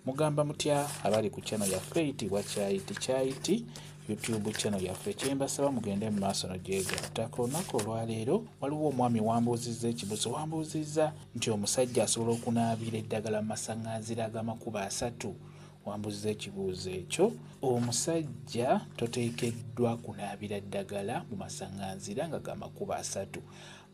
Mugamba mutya abali ku channel yaffe eyitibwa Kyaiti YouTube channel yaffe. Kyembasaba mugende mu maaso n'ogyegattako. Olunaku olwaleero waliwo omwami wambuuzizza ekibuuzo. Wambuuzizza nti omusajja asobola okunaabira eddagala mu masaŋŋanzira ag'amakubo 3. Wambuuzizza ekibuuzo ekyo. Omusajja toteekeddwa kunaabira ddagala mu masaŋŋanzira nga g'amakubo 3.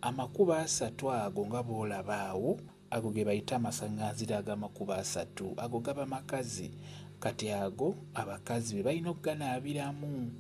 Amakubo 3 ago nga bw'olaba awo, ago ge bayita amasaŋŋanzira ag'amakubo 3. Ago gaba makazi. Kati ago abakazi be balina okuganaabiramu.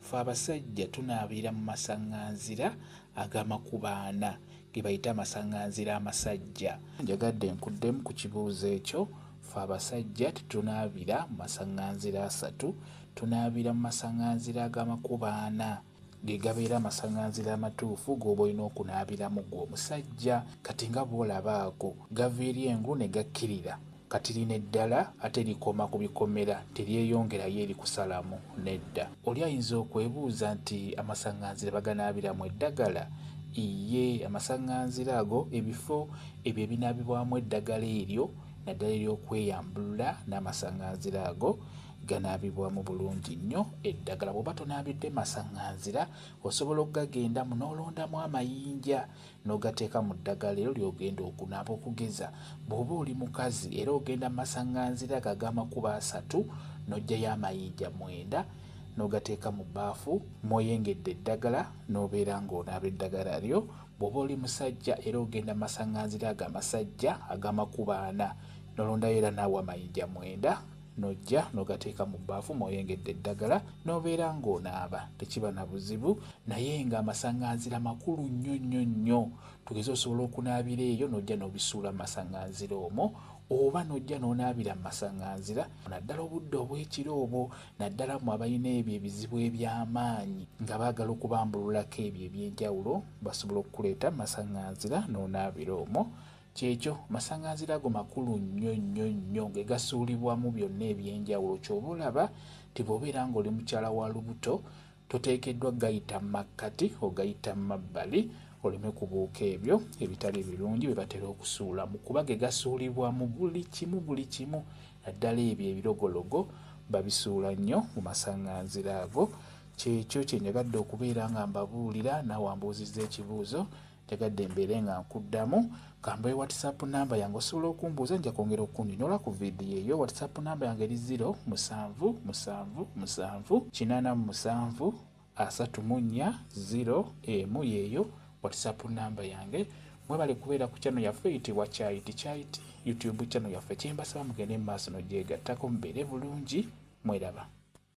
Ffe abasajja tunaabira mu masaŋŋanzira ag'amakubo 4 ge bayita amasaŋŋanzira amasajja. Njagadde nkuddemu ku kibuuzo ekyo. Ffe abasajja tetunaabira mu masaŋŋanzira 3, tunaabira mu masaŋŋanzira ag'amakubo 4 ge gabeera amasaŋŋanzira amatuufu g'oba olina okunaabiramu gw'omusajja. Kati nga bw'olaba ago gava eri engulu ne gakkirira. Kati lino eddala ate likoma ku bikomera, teryeyongerayo erikusalamu nedda. Oli ayinza okwebuuza nti amasaŋŋanzira baganaabiramu eddagala? Iye, amasaŋŋanzira ago ebifo ebyo ebinaabibwamu eddagala eryo naddala ery'okweyambulula n'amasaŋŋanzira ago ganaabibwamu bulungi nnyo eddagala. Bw'oba tonaabidde masaŋŋanzira osobola okugagendamu n'olondamu amayinja n'ogateeka mu ddagala eryo ly'ogenda okunaaba. Okugeza bw'oba oli mukazi era ogenda mu masaŋŋanzira ag'amakubo 3 n'oggyayo amayinja 9 n'ogateeka mu bbaafu mw'oyengedde eddagala n'obeera ng'onaaba eddagala lyo. Bw'oba oli musajja era ogenda mu masaŋŋanzira ag'amasajja ag'amakubo 4 n'olondayo era naawe amayinja 9 n'ojja n'ogateeka mu bbaafu mw'oyengedde eddagala n'obeera ng'onaaba. Tekiba na buzibu, naye ng'amasaŋŋanzira makulu nnyo. Tugeze osobola okunaabira eyo n'ojja n'obisuula mu masaŋŋanzira omwo, oba n'ojja n'onaabira mu masaŋŋanzira naddala obudde obw'ekiro obwo, naddala mu abalina ebyo ebizibu eby'amaanyi nga baagala okubambululako ebyo eby'enjawulo, basobola okukuleeta mu masaŋŋanzira n'onaabira omwo. Kyekyo masaŋŋanzira ago makulu nnyo ge gasuulibwamu byonna eby'enjawulo. Ky'oba olaba nti bw'obeera ng'oli mukyala wa lubuto toteekeddwa gayita mu makkati, ogayita mu mabbali oleme kubuuka ebyo ebitali birungi bye batera okusuulamu, kuba ge gasuulibwamu buli kimu. Naddala ebyo ebirogologo babisuula nnyo mu masaŋŋanzira ago. Kyekyo kye njagadde okubeera nga mbabuulira. Naawe wambuuzizza ekibuuzo, njagadde mbeere nga nkuddamu. Kambaye WhatsApp namba yange osobola okumbuuza, nja kwongera okunnyonnyola ku vidiyo eyo. WhatsApp namba yange eri 07778734 yeeyo WhatsApp namba yange. Mwebale kubeera ku channel yaffe eyitibwa Kyaiti YouTube channel yaffe. Kyembasaba mugende mu maaso n'ogyegattako mubeere bulungi. Mweraba.